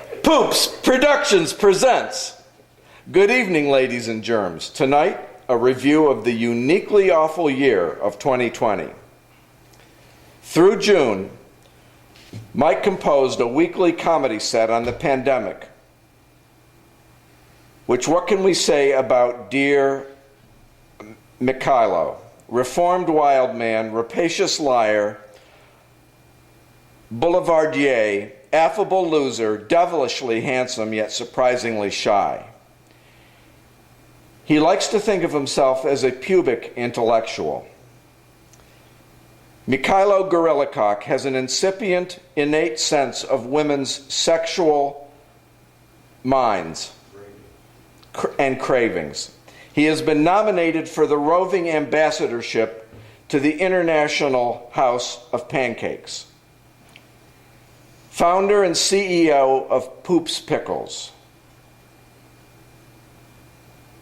Poops Productions presents Good evening, ladies and germs. Tonight, a review of the uniquely awful year of 2020. Through June, Mike composed a weekly comedy set on the pandemic, which what can we say about dear Mikhailo? Reformed wild man, rapacious liar, boulevardier, affable loser, devilishly handsome yet surprisingly shy. He likes to think of himself as a pubic intellectual. Mike Gulachok has an incipient, innate sense of women's sexual minds and cravings. He has been nominated for the roving ambassadorship to the International House of Pancakes. Founder and CEO of Poops Pickles.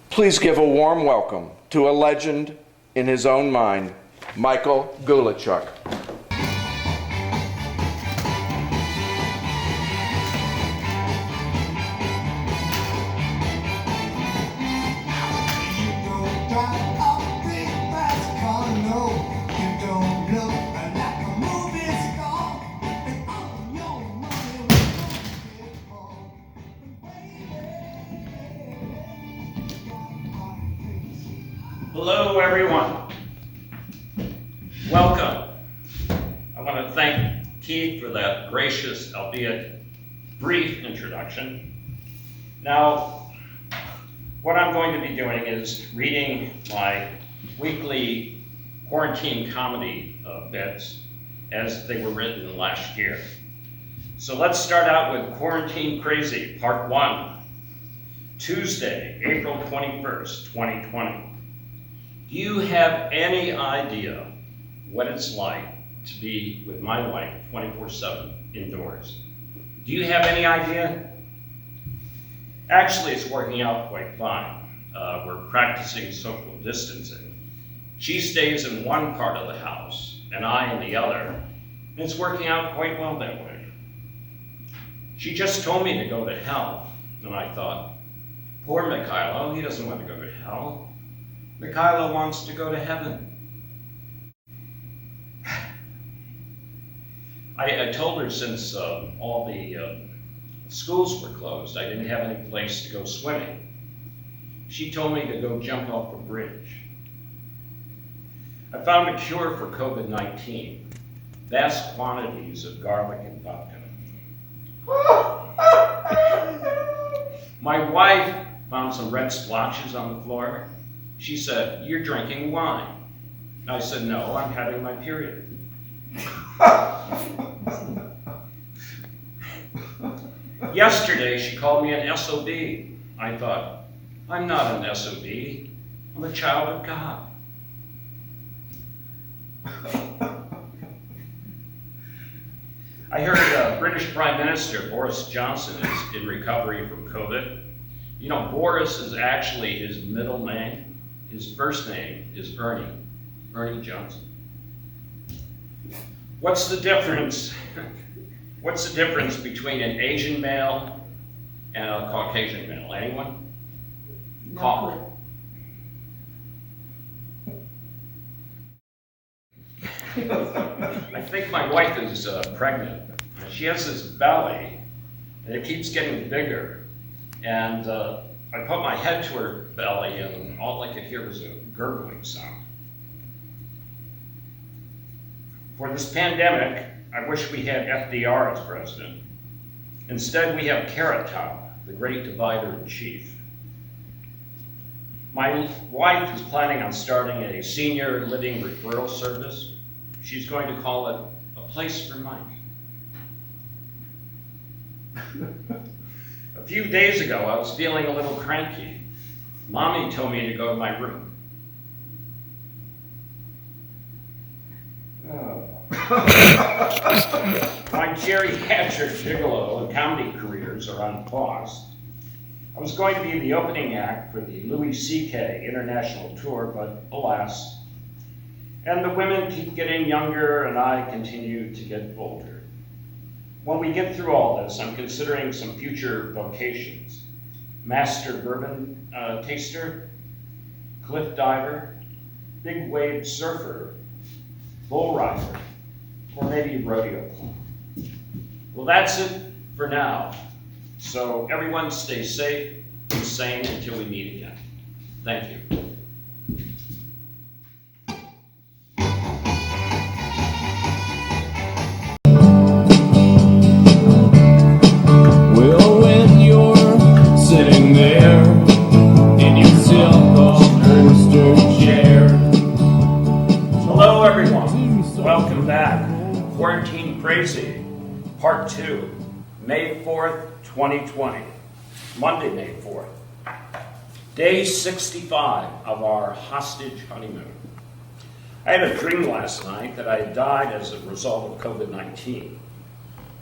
Please give a warm welcome to a legend in his own mind, Michael Gulachok. Hello, everyone. Welcome. I want to thank Keith for that gracious, albeit brief introduction. Now, what I'm going to be doing is reading my weekly quarantine comedy bits as they were written last year. So let's start out with Quarantine Crazy, Part 1, Tuesday, April 21st, 2020. Do you have any idea what it's like to be with my wife 24/7 indoors? Do you have any idea? Actually, it's working out quite fine. We're practicing social distancing. She stays in one part of the house and I in the other, and it's working out quite well that way. She just told me to go to hell, and I thought, poor Mikhailo, he doesn't want to go to hell. Mikhailo wants to go to heaven. I told her since all the schools were closed, I didn't have any place to go swimming. She told me to go jump off a bridge. I found a cure for COVID-19, vast quantities of garlic and vodka. My wife found some red splotches on the floor. She said, "You're drinking wine." I said, "No, I'm having my period." Yesterday, she called me an SOB. I thought, I'm not an SOB. I'm a child of God. I heard British Prime Minister Boris Johnson is in recovery from COVID. You know, Boris is actually his middle name. His first name is Ernie Johnson. What's the difference? What's the difference between an Asian male and a Caucasian male? Anyone? No. I think my wife is pregnant. She has this belly, and it keeps getting bigger. And I put my head to her belly, and all I could hear was a gurgling sound. For this pandemic, I wish we had FDR as president. Instead, we have Carrot Top, the great divider in chief. My wife is planning on starting a senior living referral service. She's going to call it A Place for Mike. A few days ago, I was feeling a little cranky. Mommy told me to go to my room. My geriatric gigolo and comedy careers are on pause. I was going to be the opening act for the Louis C.K. International Tour, but alas. And the women keep getting younger and I continue to get older. When we get through all this, I'm considering some future vocations. Master bourbon taster, cliff diver, big wave surfer, bull rider, or maybe rodeo clown. Well, that's it for now. So everyone stay safe and sane until we meet again. Thank you. Well, when you're sitting there in your silk-upholstered chair. Hello, everyone. Welcome back. Quarantine Crazy, Part 2, May 4th, 2020. Monday, May 4th. Day 65 of our hostage honeymoon. I had a dream last night that I had died as a result of COVID-19.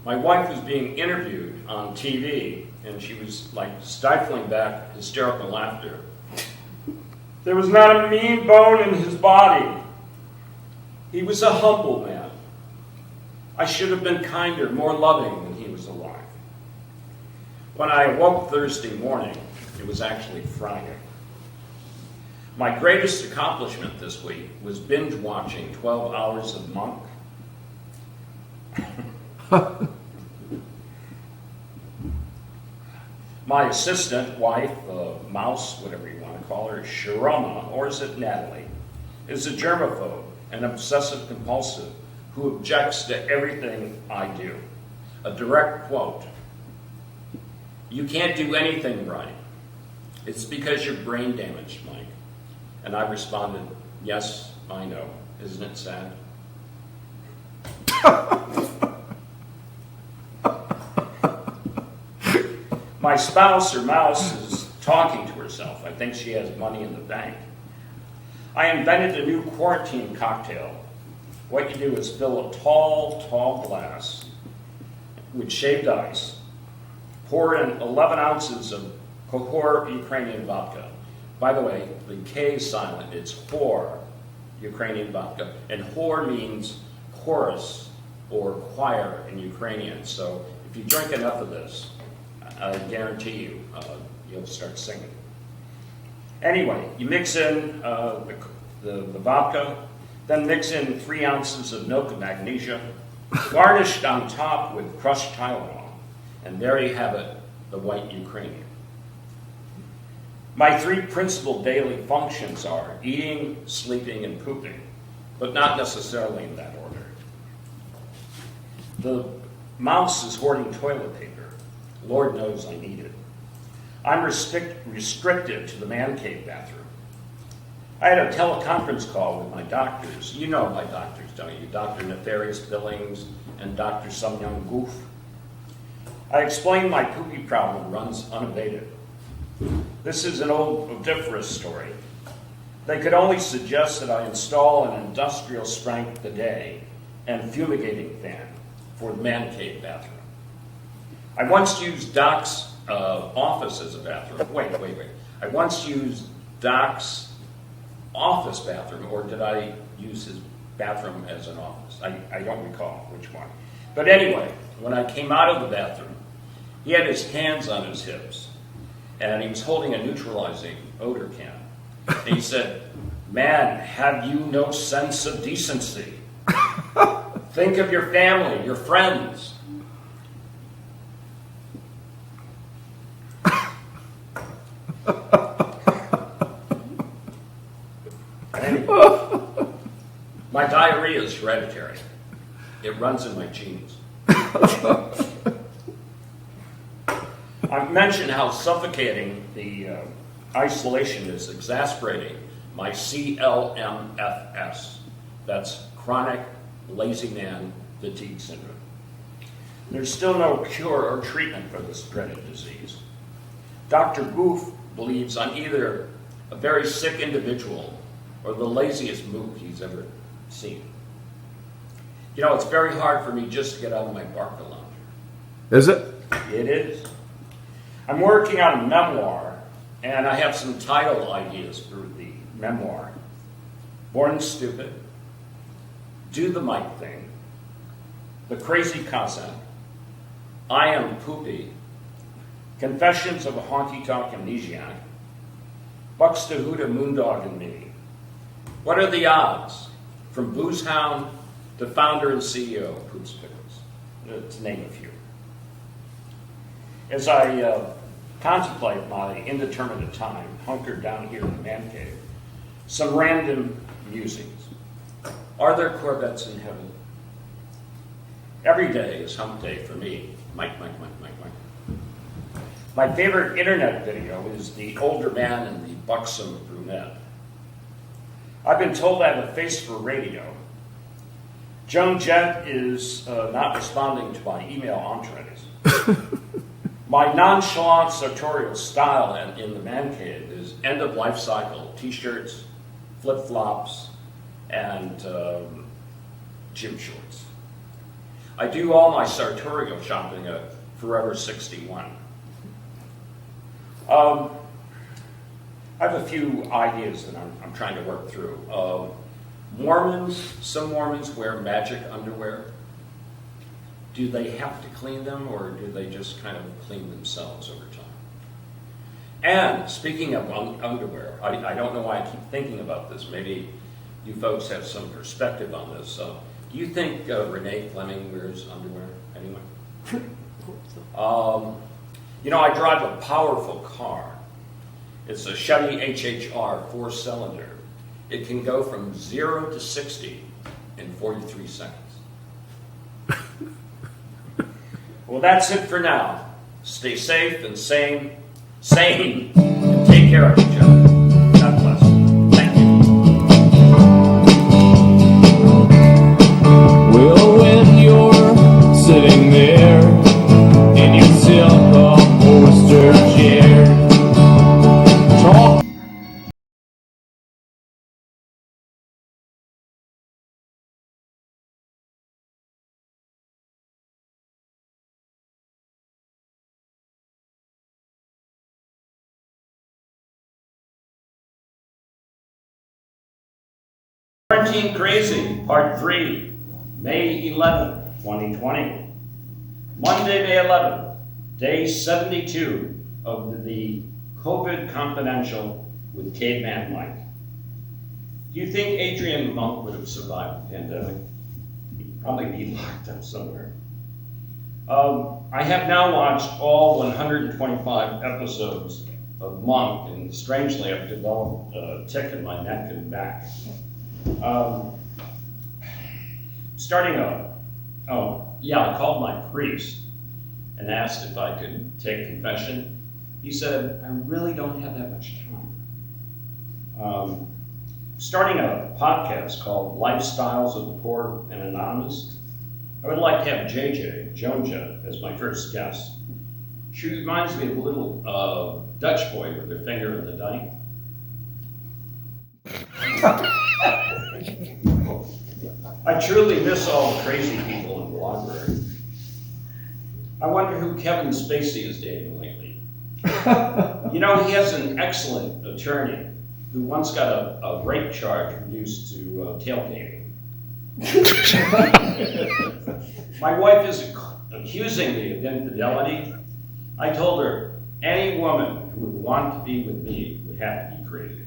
My wife was being interviewed on TV, and she was like stifling back hysterical laughter. There was not a mean bone in his body. He was a humble man. I should have been kinder, more loving when he was alive. When I awoke Thursday morning, it was actually Friday. My greatest accomplishment this week was binge watching 12 hours of Monk. My assistant, wife, mouse, whatever you want to call her, Sharoma, or is it Natalie, is a germaphobe and obsessive compulsive who objects to everything I do. A direct quote: "You can't do anything right. It's because you're brain damaged, Mike." And I responded, "Yes, I know. Isn't it sad?" My spouse, or mouse, is talking to herself. I think she has money in the bank. I invented a new quarantine cocktail. What you do is fill a tall glass with shaved ice, pour in 11 ounces of Kohor Ukrainian vodka. By the way, the K is silent. It's Hor Ukrainian vodka. And Hor means chorus or choir in Ukrainian. So if you drink enough of this, I guarantee you, you'll start singing. Anyway, you mix in the vodka, then mix in 3 ounces of milk of magnesia, garnished on top with crushed Tylenol, and there you have it, the white Ukrainian. My 3 principal daily functions are eating, sleeping, and pooping, but not necessarily in that order. The mouse is hoarding toilet paper. Lord knows I need it. I'm restricted to the man cave bathroom. I had a teleconference call with my doctors. You know my doctors, don't you? Dr. Nefarious Billings and Dr. Some Young Goof. I explained my poopy problem runs unabated. This is an old odiferous story. They could only suggest that I install an industrial strength bidet and fumigating fan for the man cave bathroom. I once used Doc's office as a bathroom. Wait. I once used Doc's office bathroom, or did I use his bathroom as an office? I don't recall which one. But anyway, when I came out of the bathroom, he had his hands on his hips, and he was holding a neutralizing odor can. And he said, "Man, have you no sense of decency? Think of your family, your friends." Anyway, my diarrhea is hereditary. It runs in my genes. I've mentioned how suffocating the isolation is exasperating my CLMFS. That's chronic lazy man fatigue syndrome. There's still no cure or treatment for this dreaded disease. Dr. Goof believes I'm either a very sick individual or the laziest mook he's ever seen. You know, it's very hard for me just to get out of my Barca lounger. Is it? It is. I'm working on a memoir, and I have some title ideas for the memoir. Born Stupid, Do the Mike Thing, The Crazy Cossack, I Am Poopy, Confessions of a Honky-Tonk Amnesiac, Buxtehude Moondog and Me, What Are the Odds? From Booze Hound to founder and CEO of Poops Pickles, to name a few. As I contemplate my indeterminate time hunkered down here in the man cave, some random musings. Are there Corvettes in heaven? Every day is hump day for me. Mike. My favorite internet video is the older man and the buxom brunette. I've been told I have a face for radio. Joan Jett is not responding to my email entrees. My nonchalant sartorial style in the man cave is end of life cycle t-shirts, flip-flops, and gym shorts. I do all my sartorial shopping at Forever 61. I have a few ideas that I'm trying to work through. Some Mormons wear magic underwear. Do they have to clean them, or do they just kind of clean themselves over time? And speaking of underwear, I don't know why I keep thinking about this. Maybe you folks have some perspective on this. Do you think Renee Fleming wears underwear? Anyone? I drive a powerful car. It's a Chevy HHR 4-cylinder. It can go from 0 to 60 in 43 seconds. Well, that's it for now. Stay safe and sane, and take care of each other. God bless. Thank you. Well, when you're sitting there in your silk upholstered chair, talk. Quarantine Crazy, Part 3, May 11, 2020. Monday, May 11, Day 72 of the COVID Confidential with Caveman Mike. Do you think Adrian Monk would have survived the pandemic? He'd probably be locked up somewhere. I have now watched all 125 episodes of Monk, and strangely I've developed a tick in my neck and back. I called my priest and asked if I could take confession. He said, I really don't have that much time. Starting a podcast called Lifestyles of the Poor and Anonymous. I would like to have JJ, Joan Jett, as my first guest. She reminds me of a little Dutch boy with her finger in the dike. I truly miss all the crazy people in the library. I wonder who Kevin Spacey is dating lately. He has an excellent attorney who once got a rape charge reduced to tailgating. My wife is accusing me of infidelity. I told her any woman who would want to be with me would have to be crazy.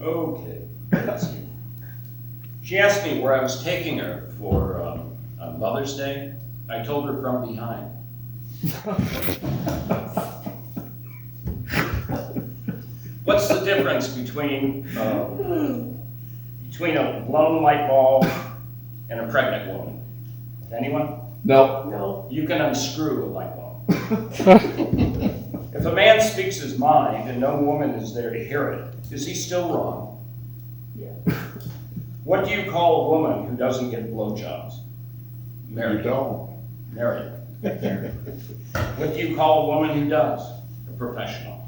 Okay, let's see. She asked me where I was taking her for Mother's Day. I told her from behind. What's the difference between a blown light bulb and a pregnant woman? Anyone? No. You can unscrew a light bulb. If a man speaks his mind and no woman is there to hear it, is he still wrong? Yeah. What do you call a woman who doesn't get blowjobs? Married. You don't. Married. What do you call a woman who does? A professional.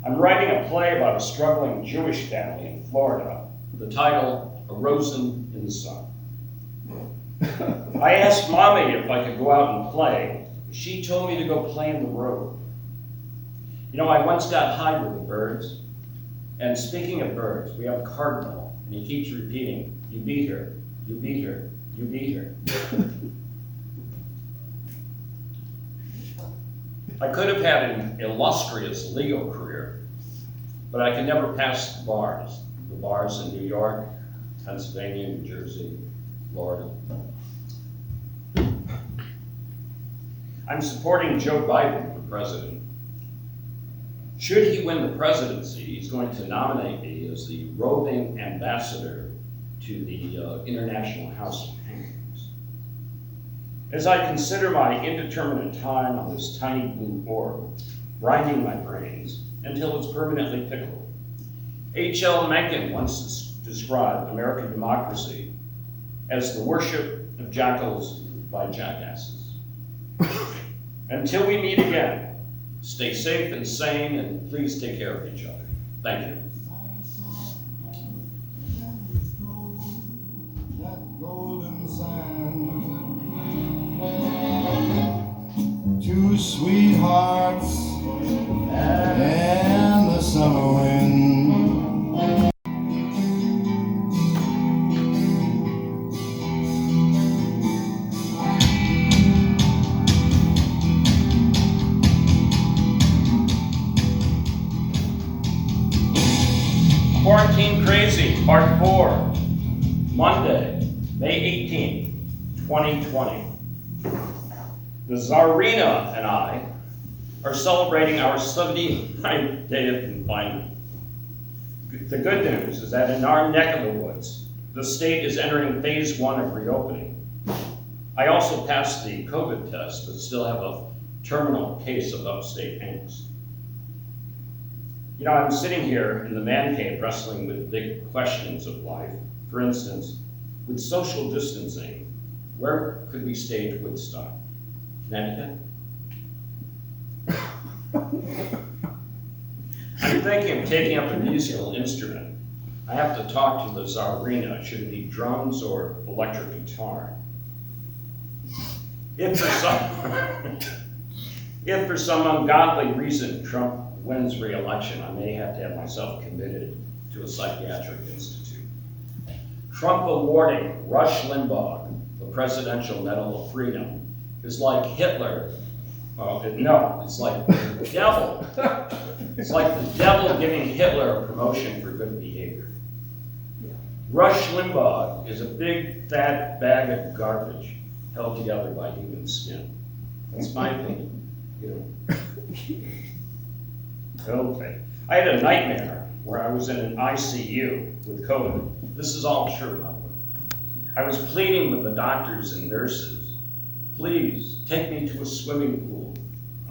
I'm writing a play about a struggling Jewish family in Florida. The title, A Rosin in the Sun. I asked Mommy if I could go out and play. She told me to go play in the road. I once got high with the birds. And speaking of birds, we have a cardinal, and he keeps repeating, you be here. You beat her. You beat her. I could have had an illustrious legal career, but I could never pass the bars. The bars in New York, Pennsylvania, New Jersey, Florida. I'm supporting Joe Biden for president. Should he win the presidency, he's going to nominate me as the roving ambassador to the International House of Pancakes. As I consider my indeterminate time on this tiny blue orb, grinding my brains until it's permanently pickled. H.L. Mencken once described American democracy as the worship of jackals by jackasses. Until we meet again, stay safe and sane, and please take care of each other. Thank you. Two sweethearts and the summer wind. 14 Crazy, Part 4, Monday, May 18th, 2020. The Tsarina and I are celebrating our 79th day of confinement. The good news is that in our neck of the woods, the state is entering phase 1 of reopening. I also passed the COVID test, but still have a terminal case of upstate angst. You know, I'm sitting here in the man cave wrestling with big questions of life. For instance, with social distancing, where could we stage Woodstock? Connecticut? I'm thinking of taking up a musical instrument. I have to talk to the Tsarina. Should it be drums or electric guitar? If for some ungodly reason Trump wins re-election, I may have to have myself committed to a psychiatric institute. Trump awarding Rush Limbaugh the Presidential Medal of Freedom is like Hitler. It's like the devil. It's like the devil giving Hitler a promotion for good behavior. Rush Limbaugh is a big, fat bag of garbage held together by human skin. That's my opinion. Okay. I had a nightmare where I was in an ICU with COVID. This is all true, by the way. I was pleading with the doctors and nurses, please take me to a swimming pool.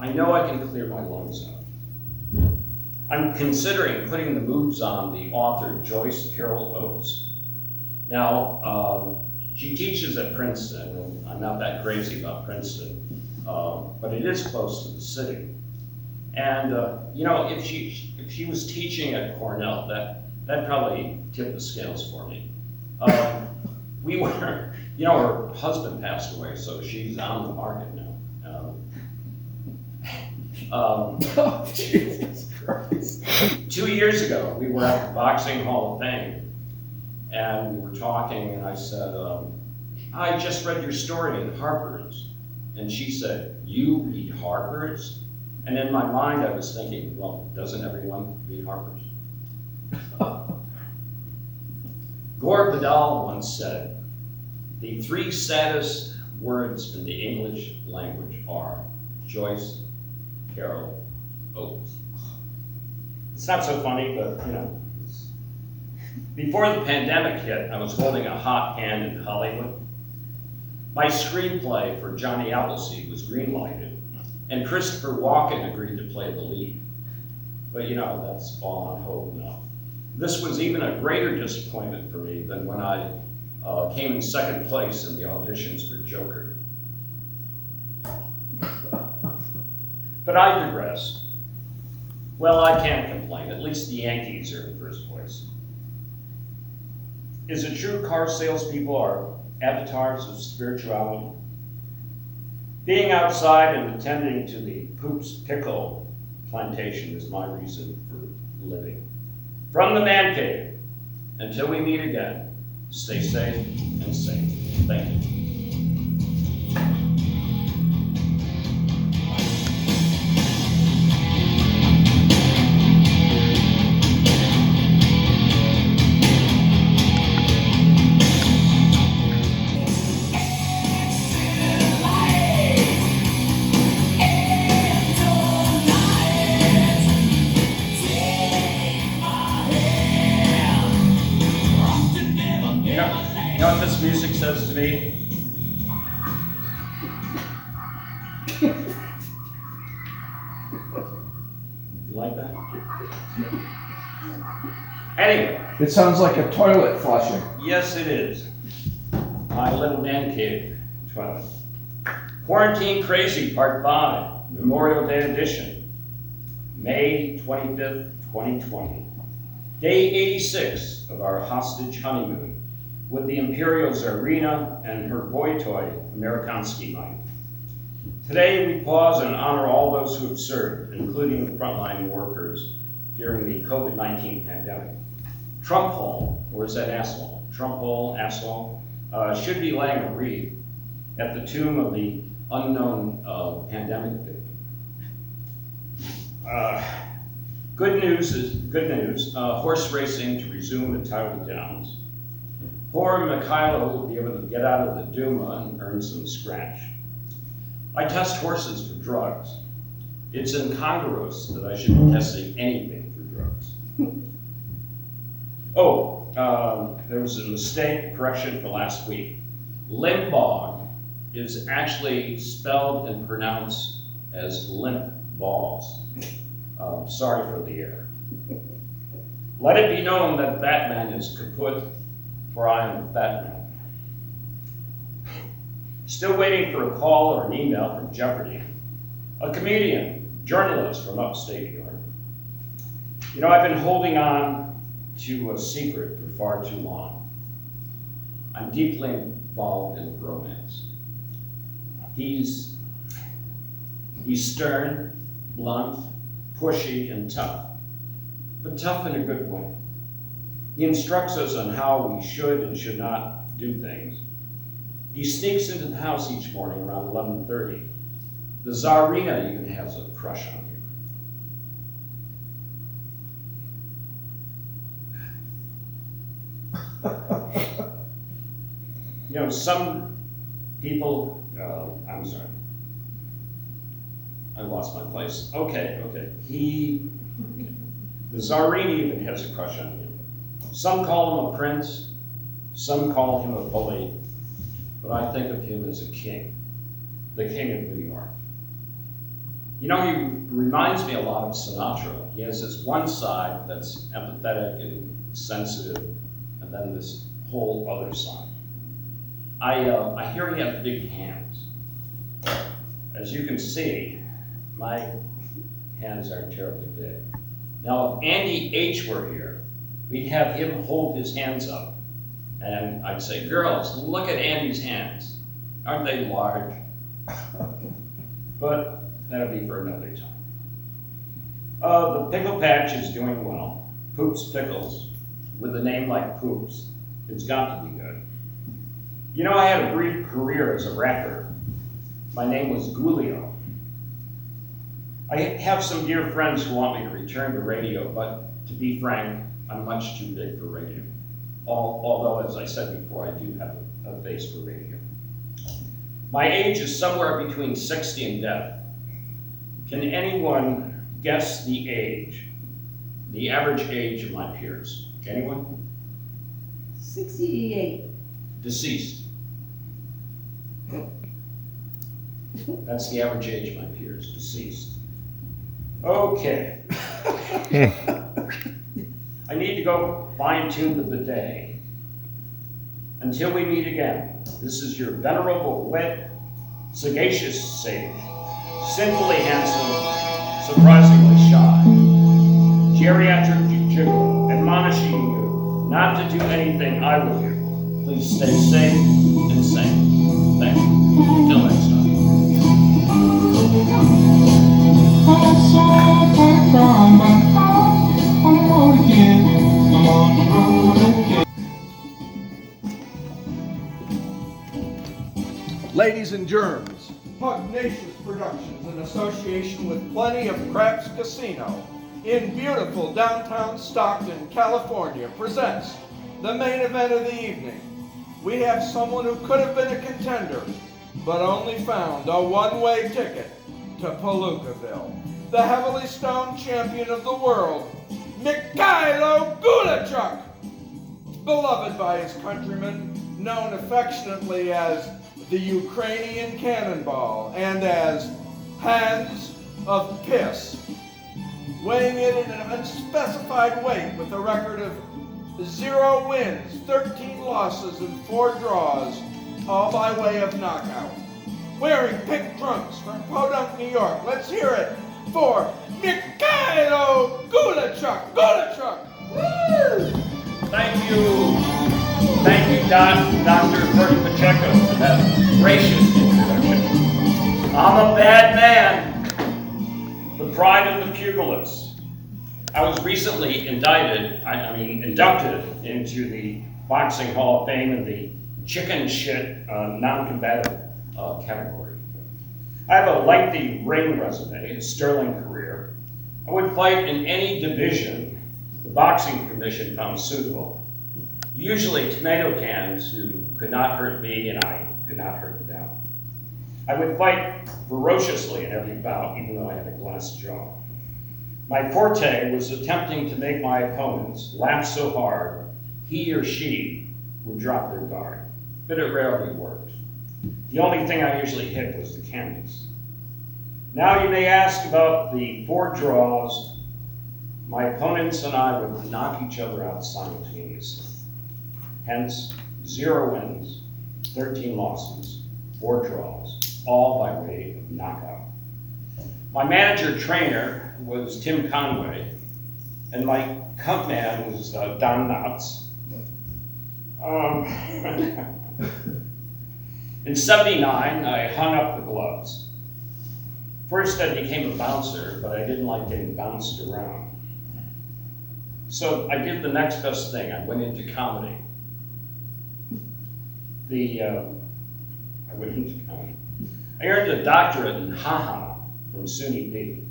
I know I can clear my lungs out. I'm considering putting the moves on the author Joyce Carol Oates. Now, she teaches at Princeton, and I'm not that crazy about Princeton, but it is close to the city. And if she was teaching at Cornell, that probably tipped the scales for me. Her husband passed away, so she's on the market now. Jesus Christ. 2 years ago, we were at the Boxing Hall of Fame, and we were talking, and I said, I just read your story in Harper's. And she said, you read Harper's? And in my mind, I was thinking, well, doesn't everyone read Harper's? Gore Vidal once said, the 3 saddest words in the English language are Joyce Carol Oates. It's not so funny, but Before the pandemic hit, I was holding a hot hand in Hollywood. My screenplay for Johnny Appleseed was greenlighted, and Christopher Walken agreed to play the lead. But that's all on hold now. This was even a greater disappointment for me than when I came in second place in the auditions for Joker. But I digress. Well, I can't complain. At least the Yankees are in first place. Is it true car salespeople are avatars of spirituality? Being outside and attending to the Poops Pickle plantation is my reason for living. From the man cave, until we meet again, Stay safe and sane. Thank you. You know what this music says to me? You like that? Anyway. It sounds like a toilet flushing. Yes, it is. My little man cave toilet. Quarantine Crazy Part 5, Memorial Day edition, May 25th, 2020. Day 86 of our hostage honeymoon with the Imperial Tsarina and her boy toy, Amerikansky Mike. Today we pause and honor all those who have served, including the frontline workers during the COVID-19 pandemic. Trump Hall, or is that asshole? Trump Hall, asshole, should be laying a wreath at the tomb of the unknown pandemic victim. Good news, horse racing to resume at Towley Downs. Poor Mikhailo will be able to get out of the Duma and earn some scratch. I test horses for drugs. It's incongruous that I should be testing anything for drugs. There was a mistake, correction for last week. Limbaugh is actually spelled and pronounced as limp balls. Sorry for the error. Let it be known that Batman is kaput, for I am Batman. Still waiting for a call or an email from Jeopardy. A comedian, journalist from upstate New York. You know, I've been holding on to a secret for far too long. I'm deeply involved in romance. He's stern, blunt, pushy, and tough, but tough in a good way. He instructs us on how we should and should not do things. He sneaks into the house each morning around 11:30. The Tsarina even has a crush on you. You know, some people, I'm sorry. I lost my place. Okay. The Tsarina even has a crush on him. Some call him a prince, some call him a bully, but I think of him as a king, the king of New York. You know, he reminds me a lot of Sinatra. He has this one side that's empathetic and sensitive, and then this whole other side. I hear he has big hands. As you can see, my hands are terribly big. Now, if Andy H. were here, we'd have him hold his hands up, and I'd say, girls, look at Andy's hands. Aren't they large? But that'll be for another time. The pickle patch is doing well. Poops Pickles, with a name like Poops, it's got to be good. You know, I had a brief career as a rapper. My name was Gulio. I have some dear friends who want me to return to radio, but to be frank, I'm much too big for radio. Although, as I said before, I do have a face for radio. My age is somewhere between 60 and death. Can anyone guess the average age of my peers? Anyone? 68. Deceased. That's the average age of my peers, deceased. Okay. I need to go fine-tune the bidet. Until we meet again, this is your venerable, wet, sagacious sage, sinfully handsome, surprisingly shy, geriatric jiggle, admonishing you not to do anything I will do. Please stay safe and sane. Thank you. Until next time. Eggs and Germs, Pugnacious Productions, in association with Plenty of Craps Casino, in beautiful downtown Stockton, California, presents the main event of the evening. We have someone who could have been a contender, but only found a one-way ticket to Palookaville. The heavily stoned champion of the world, Mike Gulachok, beloved by his countrymen, known affectionately as the Ukrainian Cannonball and as Hands of Piss. Weighing in at an unspecified weight with a record of 0 wins, 13 losses, and 4 draws, all by way of knockout. Wearing pink trunks from Podunk, New York, let's hear it for Mikhailo Gulachok. Gulachok! Woo! Thank you, Dr. Bertie Pacheco, for that gracious introduction. I'm a bad man, the pride of the pugilists. I was recently inducted into the Boxing Hall of Fame in the chicken shit non-combative category. I have a lengthy ring resume, a sterling career. I would fight in any division the Boxing Commission found suitable. Usually tomato cans who could not hurt me and I could not hurt them. I would fight ferociously in every bout, even though I had a glass jaw. My forte was attempting to make my opponents laugh so hard he or she would drop their guard, but it rarely worked. The only thing I usually hit was the canvas. Now you may ask about the 4 draws. My opponents and I would knock each other out simultaneously. Hence, 0 wins, 13 losses, 4 draws, all by way of knockout. My manager-trainer was Tim Conway, and my cup man was Don Knotts. In '79, I hung up the gloves. First, I became a bouncer, but I didn't like getting bounced around. So I did the next best thing. I went into comedy. I earned a doctorate in ha-ha from SUNY B.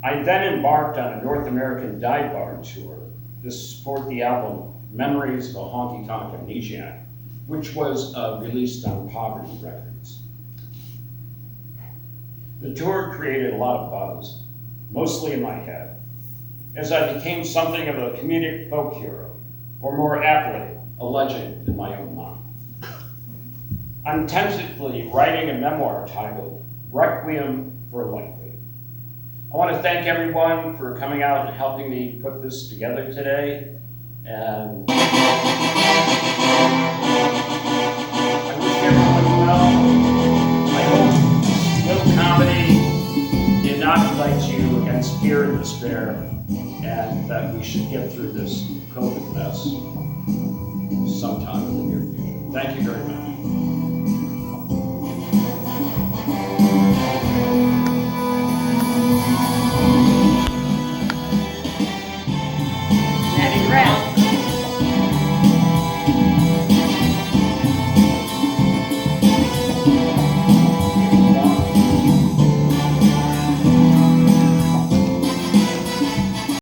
I then embarked on a North American dive bar tour to support the album Memories of a Honky Tonk Amnesiac, which was released on Poverty Records. The tour created a lot of buzz, mostly in my head, as I became something of a comedic folk hero, or more aptly, a legend in my own mind. I'm tentatively writing a memoir titled Requiem for a Lightweight. I want to thank everyone for coming out and helping me put this together today. And I wish everyone well. I hope little comedy inoculates you against fear and despair, and that we should get through this COVID mess sometime in the near future. Thank you very much.